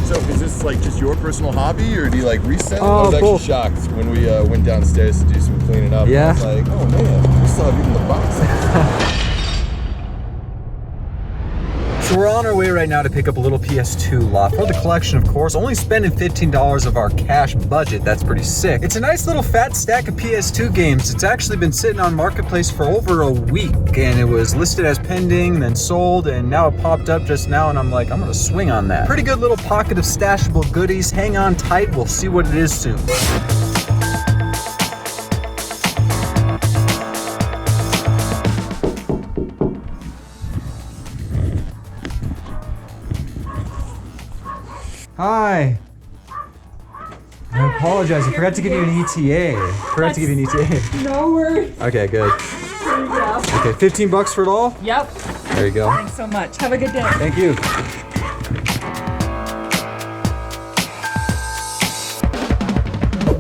So is this like just your personal hobby, or do you like resell? I was actually both. shocked when we went downstairs to do some cleaning up. Yeah. I was like, oh man, we still have even the box. So we're on our way right now to pick up a little PS2 lot for the collection, of course, only spending $15 of our cash budget. That's pretty sick. It's a nice little fat stack of PS2 games. It's actually been sitting on Marketplace for over a week, and it was listed as pending, then sold, and now it popped up just now, and I'm like, I'm gonna swing on that. Pretty good little pocket of stashable goodies. Hang on tight, we'll see what it is soon. Hi. I apologize. I forgot to give you an ETA. No worries. Okay, good. Here you go. Okay, $15 for it all? Yep. There you go. Thanks so much. Have a good day. Thank you.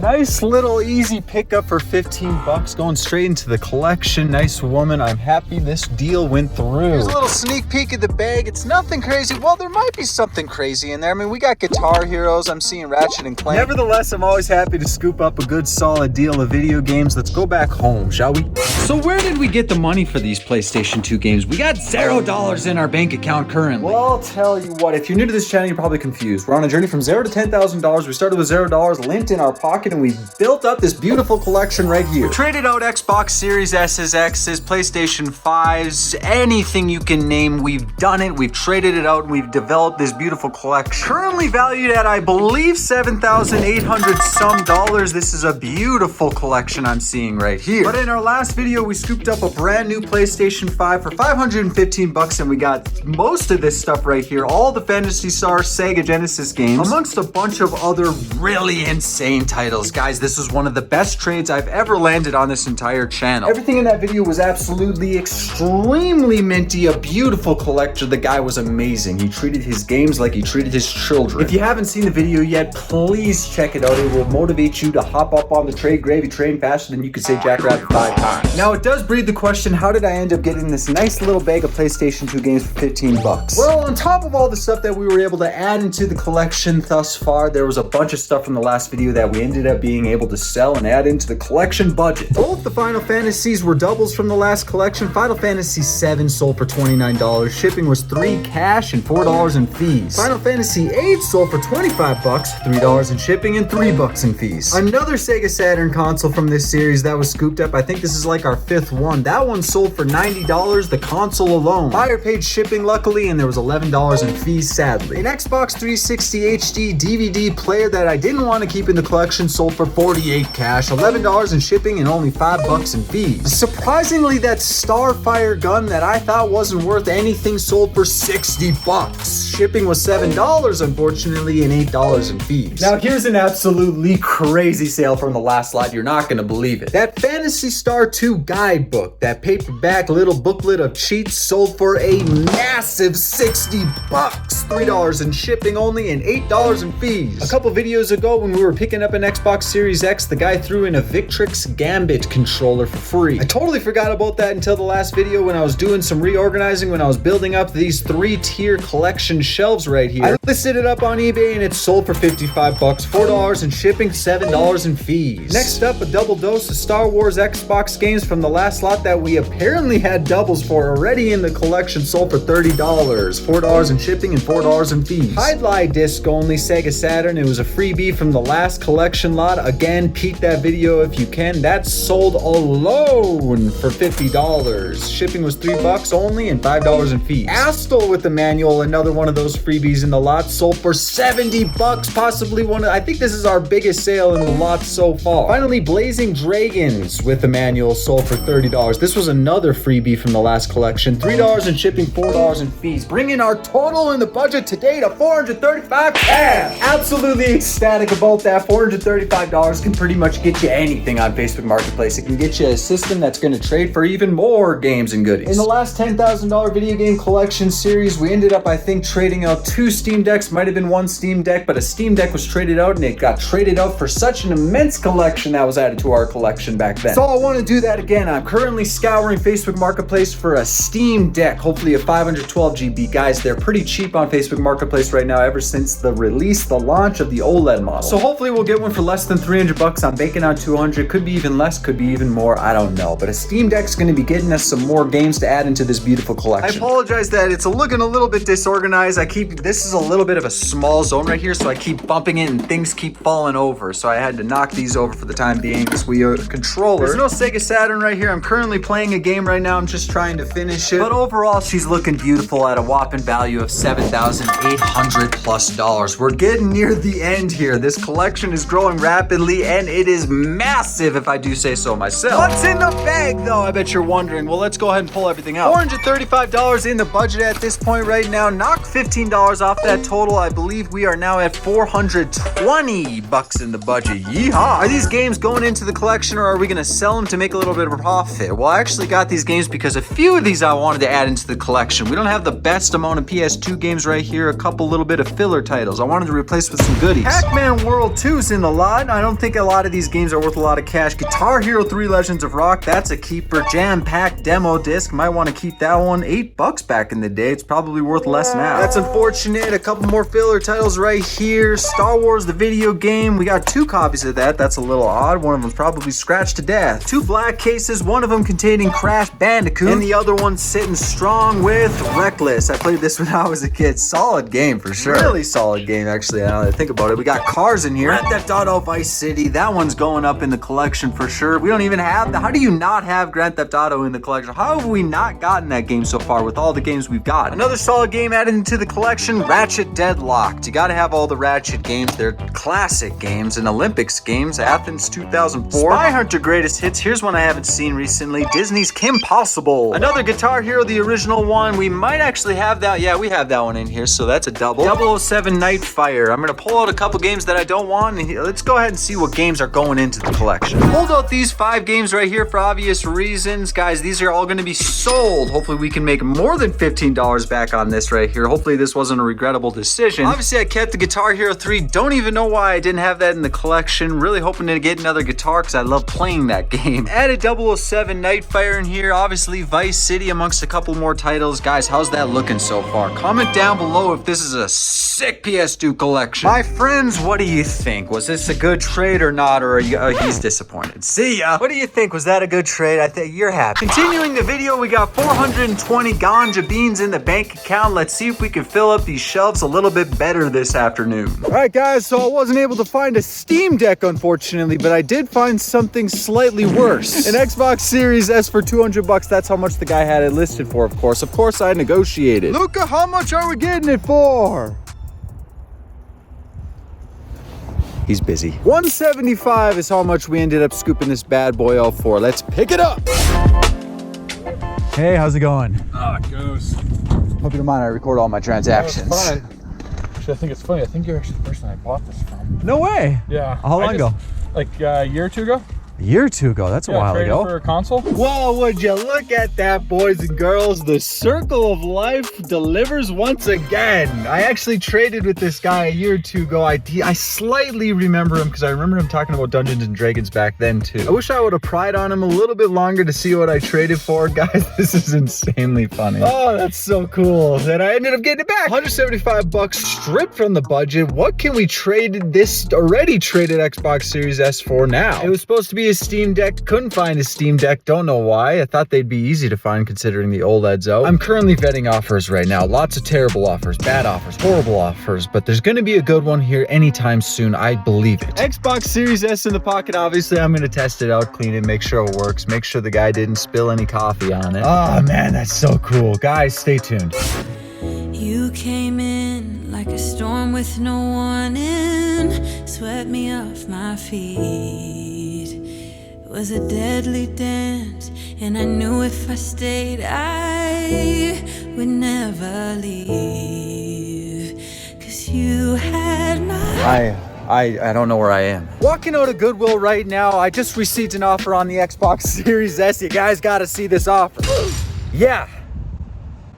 Nice little easy pickup for $15, going straight into the collection. Nice woman. I'm happy this deal went through. Here's a little sneak peek of the bag. It's nothing crazy. Well, there might be something crazy in there. I mean, we got Guitar Heroes. I'm seeing Ratchet and Clank. Nevertheless, I'm always happy to scoop up a good solid deal of video games. Let's go back home, shall we? So where did we get the money for these PlayStation 2 games? We got $0 in our bank account currently. Well, I'll tell you what, if you're new to this channel, you're probably confused. We're on a journey from $0 to $10,000. We started with $0 lint in our pocket, and we built up this beautiful collection right here. We traded out Xbox Series S's, X's, PlayStation 5s, anything you can name. We've done it. We've traded it out, and we've developed this beautiful collection. Currently valued at, I believe, $7,800 some dollars. This is a beautiful collection I'm seeing right here. But in our last video, we scooped up a brand new PlayStation 5 for $515, and we got most of this stuff right here. All the Phantasy Star Sega Genesis games, amongst a bunch of other really insane titles. Guys, this was one of the best trades I've ever landed on this entire channel. Everything in that video was absolutely extremely minty, a beautiful collector. The guy was amazing. He treated his games like he treated his children. If you haven't seen the video yet, please check it out. It will motivate you to hop up on the trade gravy train faster than you could say Jackrabbit 5 times. Now, it does breed the question, how did I end up getting this nice little bag of PlayStation 2 games for $15? Well, on top of all the stuff that we were able to add into the collection thus far, there was a bunch of stuff from the last video that we ended up being able to sell and add into the collection budget. Both the Final Fantasies were doubles from the last collection. Final Fantasy VII sold for $29. Shipping was $3 cash and $4 in fees. Final Fantasy VIII sold for $25, $3 in shipping and $3 in fees. Another Sega Saturn console from this series that was scooped up. I think this is like our 5th one. That one sold for $90, the console alone. Buyer paid shipping luckily, and there was $11 in fees sadly. An Xbox 360 HD DVD player that I didn't want to keep in the collection sold for $48 cash, $11 in shipping, and only $5 in fees. Surprisingly, that Starfire gun that I thought wasn't worth anything sold for $60. Shipping was $7 unfortunately, and $8 in fees. Now here's an absolutely crazy sale from the last slide. You're not gonna believe it. That Phantasy Star 2 guidebook, that paperback little booklet of cheats, sold for a massive $60. $3 in shipping only, and $8 in fees. A couple videos ago when we were picking up an Xbox Series X, the guy threw in a Victrix Gambit controller for free. I totally forgot about that until the last video when I was doing some reorganizing, when I was building up these 3-tier collection shelves right here. I listed it up on eBay and it sold for $55, $4 in shipping, $7 in fees. Next up, a double dose of Star Wars Xbox games from the last lot that we apparently had doubles for already in the collection, sold for $30, $4 in shipping and $4 in fees. Highlight disc only Sega Saturn. It was a freebie from the last collection lot. Again, peek that video if you can. That sold alone for $50. Shipping was $3 only and $5 in fees. Astal with the manual, another one of those freebies in the lot, sold for $70. Possibly one of, I think this is our biggest sale in the lot so far. Finally, Blazing Dragons with the manual sold for $30. This was another freebie from the last collection. $3 in shipping, $4 in fees. Bringing our total in the budget today to $435 cash. Absolutely ecstatic about that. $435 $135 can pretty much get you anything on Facebook Marketplace. It can get you a system that's going to trade for even more games and goodies. In the last $10,000 video game collection series, we ended up, I think, trading out 2 Steam Decks. Might have been 1 Steam Deck, but a Steam Deck was traded out, and it got traded out for such an immense collection that was added to our collection back then. So I want to do that again. I'm currently scouring Facebook Marketplace for a Steam Deck, hopefully a 512 GB. Guys, they're pretty cheap on Facebook Marketplace right now ever since the release, the launch of the OLED model. So hopefully we'll get one for less than 300 bucks. I'm banking on 200. Could be even less, could be even more. I don't know. But a Steam Deck's going to be getting us some more games to add into this beautiful collection. I apologize that it's looking a little bit disorganized. This is a little bit of a small zone right here, so I keep bumping it and things keep falling over. So I had to knock these over for the time being. This Wii controller. There's no Sega Saturn right here. I'm currently playing a game right now. I'm just trying to finish it. But overall, she's looking beautiful at a whopping value of $7,800+. We're getting near the end here. This collection is growing rapidly and it is massive, if I do say so myself. What's in the bag though? I bet you're wondering. Well, let's go ahead and pull everything out. $435 in the budget at this point right now. Knock $15 off that total. I believe we are now at $420 in the budget. Yeehaw! Are these games going into the collection or are we gonna sell them to make a little bit of a profit? Well, I actually got these games because a few of these I wanted to add into the collection. We don't have the best amount of PS2 games right here. A couple little bit of filler titles I wanted to replace with some goodies. Pac-Man World 2's in the lot. I don't think a lot of these games are worth a lot of cash. Guitar Hero 3 Legends of Rock, that's a keeper. Jam-packed demo disc, might want to keep that one. $8 back in the day. It's probably worth less now. That's unfortunate. A couple more filler titles right here. Star Wars the video game. We got 2 copies of that. That's a little odd. One of them's probably scratched to death. 2 black cases, one of them containing Crash Bandicoot, and the other one sitting strong with Reckless. I played this when I was a kid. Solid game for sure. Really solid game, actually, now that I think about it. We got cars in here. Grand Theft Auto Vice City. That one's going up in the collection for sure. We don't even have how do you not have Grand Theft Auto in the collection? How have we not gotten that game so far with all the games we've got? Another solid game added into the collection, Ratchet Deadlocked. You gotta have all the Ratchet games. They're classic games and Olympics games. Athens 2004. Spy Hunter Greatest Hits. Here's one I haven't seen recently. Disney's Kim Possible. Another Guitar Hero, the original one. We might actually have that. Yeah, we have that one in here, so that's a double. 007 Nightfire. I'm gonna pull out a couple games that I don't want, and let's go ahead and see what games are going into the collection. Pulled out these 5 games right here for obvious reasons. Guys, these are all gonna be sold. Hopefully we can make more than $15 back on this right here. Hopefully this wasn't a regrettable decision. Obviously I kept the Guitar Hero 3. Don't even know why I didn't have that in the collection. Really hoping to get another guitar because I love playing that game. Added 007 Nightfire in here. Obviously Vice City amongst a couple more titles. Guys, how's that looking so far? Comment down below if this is a sick PS2 collection. My friends, what do you think? Was this a good trade or not? Or are you, he's disappointed. See ya. What do you think? Was that a good trade? I think you're happy. Continuing the video, we got 420 ganja beans in the bank account. Let's see if we can fill up these shelves a little bit better this afternoon. All right, guys, so I wasn't able to find a Steam Deck, unfortunately, but I did find something slightly worse. An Xbox Series S for $200. That's how much the guy had it listed for, of course. Of course, I negotiated. Luca, how much are we getting it for? He's busy. $175 is how much we ended up scooping this bad boy out for. Let's pick it up. Hey, how's it going? Oh, it goes. Hope you don't mind I record all my transactions. No, it's fine. Actually, I think it's funny. I think you're actually the person I bought this from. No way. Yeah. How long ago? Like a year or 2 ago. A year or 2 ago. That's a while ago. For a console. Well, would you look at that, boys and girls? The circle of life delivers once again. I actually traded with this guy a year or 2 ago. I slightly remember him because I remember him talking about Dungeons and Dragons back then too. I wish I would have pried on him a little bit longer to see what I traded for. Guys, this is insanely funny. Oh, that's so cool. And I ended up getting it back. $175 stripped from the budget. What can we trade this already traded Xbox Series S for now? It was supposed to be a Steam Deck. Couldn't find a Steam Deck. Don't know why. I thought they'd be easy to find considering the OLED's out. I'm currently vetting offers right now. Lots of terrible offers, bad offers, horrible offers, but there's gonna be a good one here anytime soon. I believe it. Xbox Series S in the pocket. Obviously, I'm gonna test it out, clean it, make sure it works, make sure the guy didn't spill any coffee on it. Oh man, that's so cool. Guys, stay tuned. You came in like a storm with no warning, swept me off my feet. It was a deadly dance, and I knew if I stayed, I would never leave. 'Cause you had my... I don't know where I am. Walking out of Goodwill right now. I just received an offer on the Xbox Series S. You guys gotta see this offer. Yeah.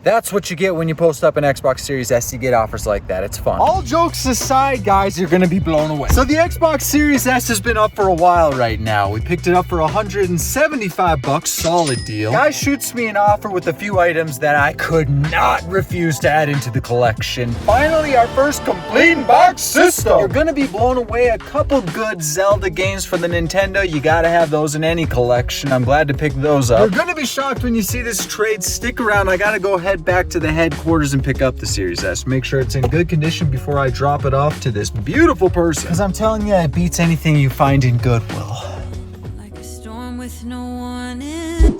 That's what you get when you post up an Xbox Series S. You get offers like that. It's fun. All jokes aside, guys, you're gonna be blown away. So the Xbox Series S has been up for a while right now. We picked it up for 175 bucks, solid deal. Guy shoots me an offer with a few items that I could not refuse to add into the collection. Finally, our first complete box system. You're gonna be blown away. A couple good Zelda games for the Nintendo. You gotta have those in any collection. I'm glad to pick those up. You're gonna be shocked when you see this trade. Stick around. I gotta go head back to the headquarters and pick up the Series S. Make sure it's in good condition before I drop it off to this beautiful person. Because I'm telling you, it beats anything you find in Goodwill. Like a storm with no one in.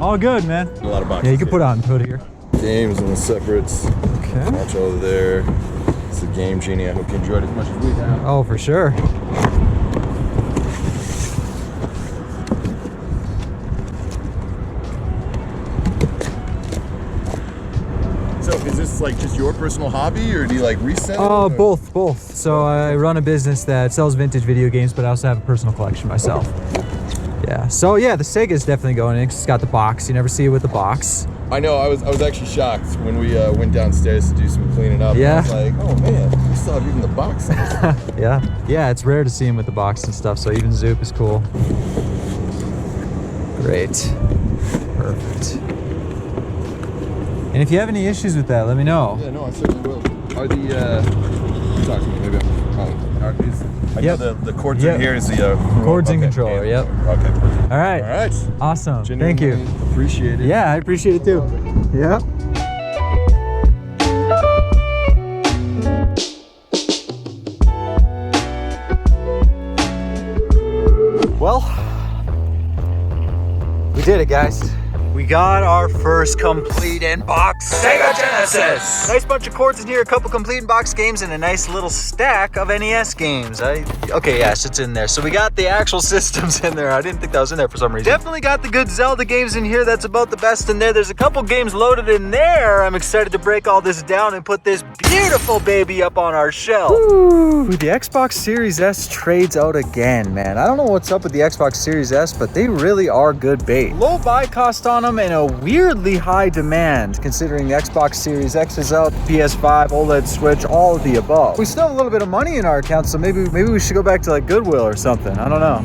All good, man. A lot of boxes. Yeah, you can put it here. Games and the separates. Okay. Watch over there. It's the Game Genie. I hope you enjoyed it as much as we have. Oh, for sure. So is this like just your personal hobby, or do you like resell? Oh, both. So I run a business that sells vintage video games, but I also have a personal collection myself. Yeah. So yeah, the Sega's definitely going in 'cause it's got the box. You never see it with the box. I know. I was actually shocked when we went downstairs to do some cleaning up. Yeah. I was like, oh man, we still have even the box. Yeah, it's rare to see him with the box and stuff. So even Zoop is cool. Great. Perfect. And if you have any issues with that, let me know. Yeah, no, I certainly will. Are the talk to me, maybe are these? I know the cords in here is the cords and controller. Yep. Okay. Perfect. All right. All right. Awesome. Genuinely Thank you. Appreciate it. Yeah, I appreciate it too. Yeah. Well, we did it, guys. We got our first complete in-box Sega Genesis. Nice bunch of cords in here, a couple complete in-box games, and a nice little stack of NES games. Okay, yes, it's in there. So we got the actual systems in there. I didn't think that was in there for some reason. Definitely got the good Zelda games in here. That's about the best in there. There's a couple games loaded in there. I'm excited to break all this down and put this beautiful baby up on our shelf. Ooh, the Xbox Series S trades out again, man. I don't know what's up with the Xbox Series S, but they really are good bait. Low buy cost on them and a weirdly high demand considering the Xbox Series X is out, PS5, OLED Switch, all of the above. We still have a little bit of money in our account, so maybe we should go back to like Goodwill or something. I don't know.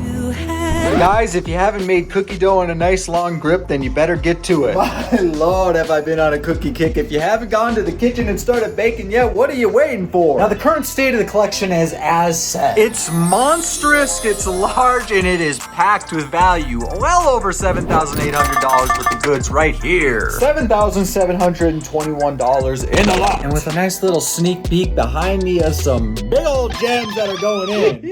Guys, if you haven't made cookie dough in a nice long grip, then you better get to it. My Lord, have I been on a cookie kick. If you haven't gone to the kitchen and started baking yet, what are you waiting for? Now, the current state of the collection is as said. It's monstrous, it's large, and it is packed with value. Well over $7,800 worth of goods right here. $7,721 in the lot. And with a nice little sneak peek behind me of some big old gems that are going in.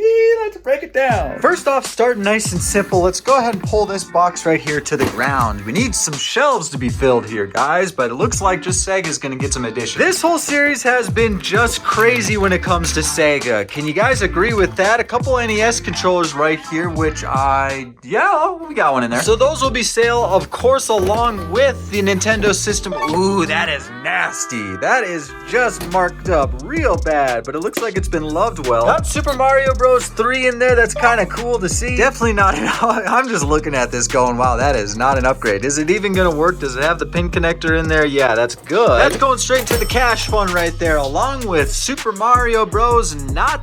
Let's break it down. First off, starting nice and simple, let's go ahead and pull this box right here to the ground. We need some shelves to be filled here, guys, but it looks like just Sega's gonna get some additions. This whole series has been just crazy when it comes to Sega. Can you guys agree with that? A couple NES controllers right here, which yeah, we got one in there. So those will be sale, of course, along with the Nintendo system. Ooh, that is nasty. That is just marked up real bad, but it looks like it's been loved well. Got Super Mario Bros. 3 in there. That's kind of cool to see. Definitely not. I'm just looking at this going, wow, that is not an upgrade. Is it even gonna work? Does it have the pin connector in there? Yeah, that's good. That's going straight to the cash fund right there, along with Super Mario Bros.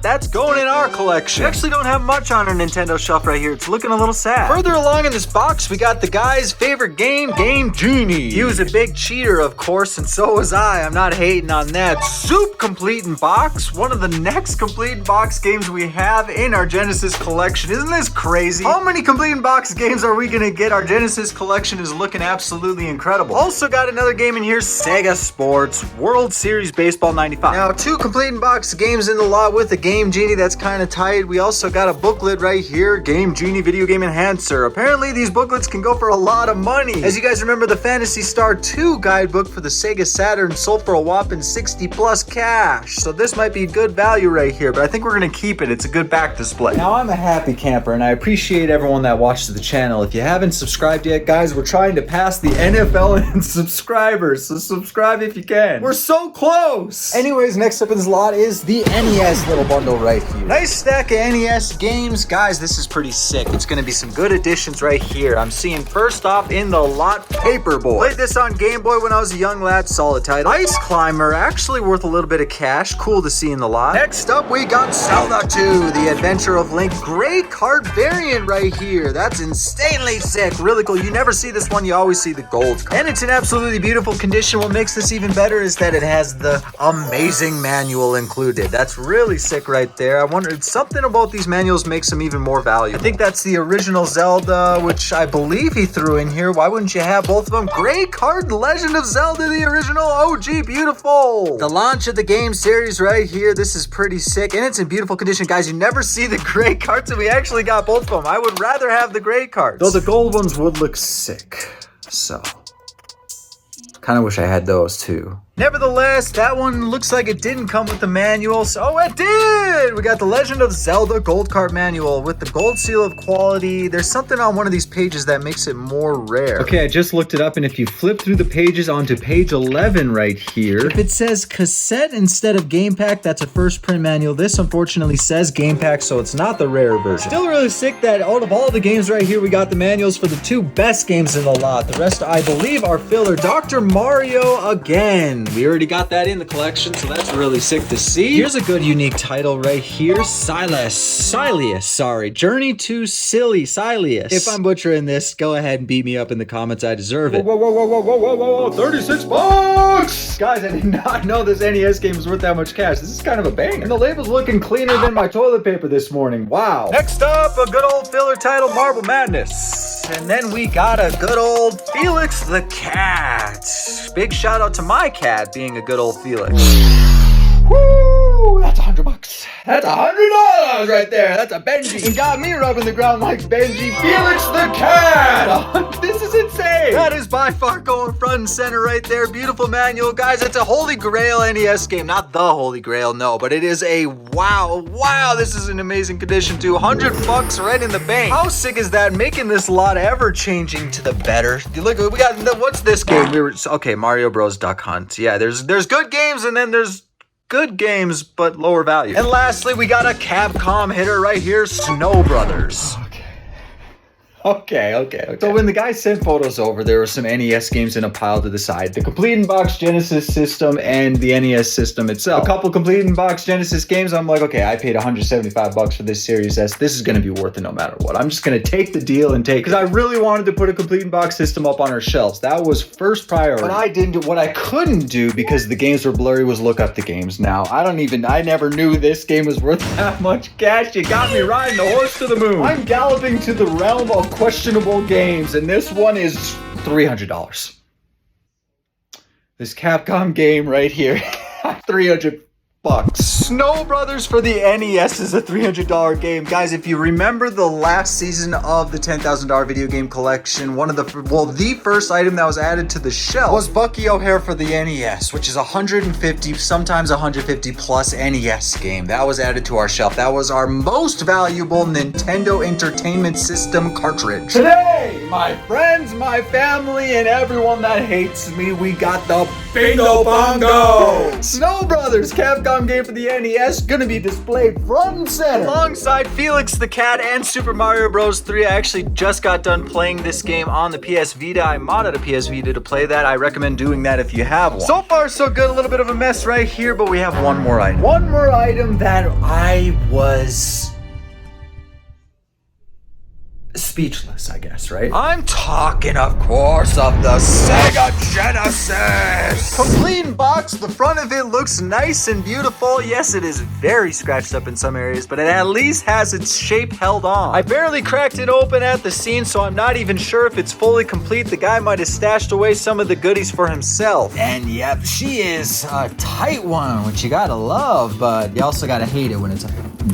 That's going in our collection. We actually don't have much on our Nintendo shelf right here. It's looking a little sad. Further along in this box, we got the guy's favorite game, Game Genie. He was a big cheater, of course, and so was I. I'm not hating on that. Soup complete in box. One of the next complete in box games we have in our Genesis collection. Isn't this crazy? How many complete in box games are we gonna get? Our Genesis collection is looking absolutely incredible. Also got another game in here, Sega Sports World Series Baseball 95. Now, 2 complete in box games in the lot with the Game Genie. That's kind of tight. We also got a booklet right here, Game Genie Video Game Enhancer. Apparently, these booklets can go for a lot of money. As you guys remember, the Phantasy Star 2 guidebook for the Sega Saturn sold for a whopping 60 plus cash. So this might be good value right here, but I think we're gonna keep it. It's a good back display. Now, I'm a happy camper and I appreciate everyone that watches the channel. If you haven't subscribed yet, guys, we're trying to pass the NFL in subscribers, so subscribe if you can. We're so close! Anyways, next up in this lot is the NES little bundle right here. Nice stack of NES games. Guys, this is pretty sick. It's gonna be some good additions right here. I'm seeing first off in the lot, Paperboy. Played this on Game Boy when I was a young lad, solid title. Ice Climber, actually worth a little bit of cash. Cool to see in the lot. Next up, we got Zelda 2, The Adventure of Link. Great card variant right here. That's insanely sick. Really cool. You never see this one, you always see the gold card. And it's in absolutely beautiful condition. What makes this even better is that it has the amazing manual included. That's really sick right there. I wonder, something about these manuals makes them even more valuable. I think that's the original Zelda, which I believe he threw in here. Why wouldn't you have both of them? Great card, Legend of Zelda, the original OG, beautiful. The launch of the game series right here. This is pretty sick, and it's in beautiful condition. Guys, you never see the gray cards, and we actually got both of them. I would rather have the gray cards, though the gold ones would look sick. So, kind of wish I had those too. Nevertheless, that one looks like it didn't come with the manual, so oh, it did! We got the Legend of Zelda gold card manual with the gold seal of quality. There's something on one of these pages that makes it more rare. Okay, I just looked it up, and if you flip through the pages onto page 11 right here, if it says cassette instead of game pack, that's a first print manual. This unfortunately says game pack, so it's not the rare version. Still really sick that out of all the games right here, we got the manuals for the two best games in the lot. The rest, I believe, are filler. Dr. Mario again. We already got that in the collection, so that's really sick to see. Here's a good unique title right here. Silius, sorry. Journey to Silius. If I'm butchering this, go ahead and beat me up in the comments. I deserve it. Whoa, 36 bucks! Guys, I did not know this NES game was worth that much cash. This is kind of a banger. And the label's looking cleaner than my toilet paper this morning. Wow. Next up, a good old filler title, Marble Madness. And then we got a good old Felix the Cat. Big shout out to my cat being a good old Felix. Woo! That's $100. That's $100 right there. That's a Benji. He got me rubbing the ground like Benji. Felix the Cat. This is insane. That is by far going front and center right there. Beautiful manual, guys. It's a Holy Grail NES game. Not the Holy Grail, no, but it is a wow. This is an amazing condition too. $100 right in the bank. How sick is that? Making this lot ever changing to the better. Look, we got what's this game? Okay, Mario Bros. Duck Hunt. Yeah, there's good games, and then there's good games, but lower value. And lastly, we got a Capcom hitter right here, Snow Brothers. Okay. So when the guy sent photos over, there were some NES games in a pile to the side. The complete in-box Genesis system and the NES system itself. A couple complete in-box Genesis games, I'm like, okay, I paid $175 for this Series S. This is gonna be worth it no matter what. I'm just gonna take the deal and take it. Because I really wanted to put a complete in-box system up on our shelves. That was first priority. But I didn't do, what I couldn't do because the games were blurry was look up the games. Now, I never knew this game was worth that much cash. You got me riding the horse to the moon. I'm galloping to the realm of questionable games, and this one is $300. This Capcom game right here, $300. Snow Brothers for the NES is a $300 game. Guys, if you remember the last season of the $10,000 video game collection, the first item that was added to the shelf was Bucky O'Hare for the NES, which is 150, sometimes 150 plus NES game. That was added to our shelf. That was our most valuable Nintendo Entertainment System cartridge. Today, my friends, my family, and everyone that hates me, we got the Bingo Bongo! Snow Brothers Capcom game for the NES, gonna be displayed front and center alongside Felix the Cat and Super Mario Bros. 3. I actually just got done playing this game on the PS Vita. I modded a PS Vita to play that. I recommend doing that if you have one. So far, so good. A little bit of a mess right here, but we have one more item. One more item that I was speechless, I guess, right? I'm talking, of course, of the Sega Genesis! Complete in box, the front of it looks nice and beautiful. Yes, it is very scratched up in some areas, but it at least has its shape held on. I barely cracked it open at the seams, so I'm not even sure if it's fully complete. The guy might have stashed away some of the goodies for himself. And yep, she is a tight one, which you gotta love, but you also gotta hate it when it's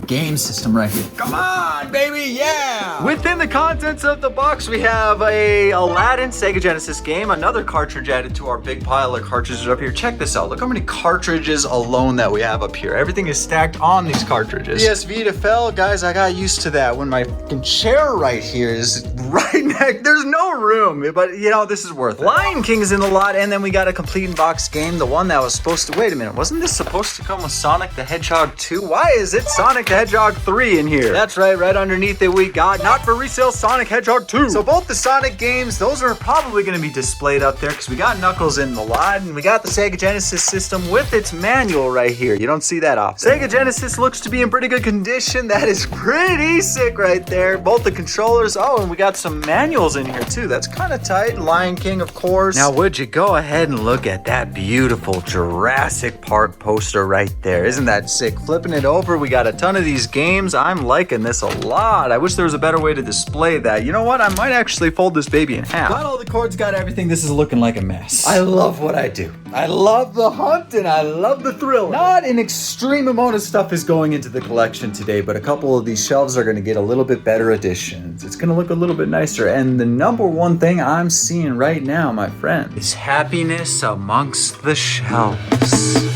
game system right here. Come on, baby, yeah! Within the contents of the box, we have a Aladdin Sega Genesis game, another cartridge added to our big pile of cartridges up here. Check this out. Look how many cartridges alone that we have up here. Everything is stacked on these cartridges. PS Vita fell, guys. I got used to that when my fucking chair right here is right next. There's no room, but you know, this is worth it. Lion King is in the lot, and then we got a complete in-box game, the one that was supposed to, wait a minute, wasn't this supposed to come with Sonic the Hedgehog 2? Why is it Sonic the Hedgehog 3 in here? That's right underneath it we got not for resale Sonic Hedgehog 2. So both the Sonic games, those are probably going to be displayed up there because we got Knuckles in the lot, and we got the Sega Genesis system with its manual right here. You don't see that often. Sega Genesis looks to be in pretty good condition. That is pretty sick right there. Both the controllers, oh, and we got some manuals in here too. That's kind of tight. Lion King, of course. Now, would you go ahead and look at that beautiful Jurassic Park poster right there? Isn't that sick? Flipping it over, we got a ton of these games. I'm liking this a lot. I wish there was a better way to display that. You know what? I might actually fold this baby in half. Got all the cords, got everything. This is looking like a mess. I love what I do. I love the hunt and I love the thrill. Not an extreme amount of stuff is going into the collection today, but a couple of these shelves are going to get a little bit better additions. It's going to look a little bit nicer. And the number one thing I'm seeing right now, my friend, is happiness amongst the shelves.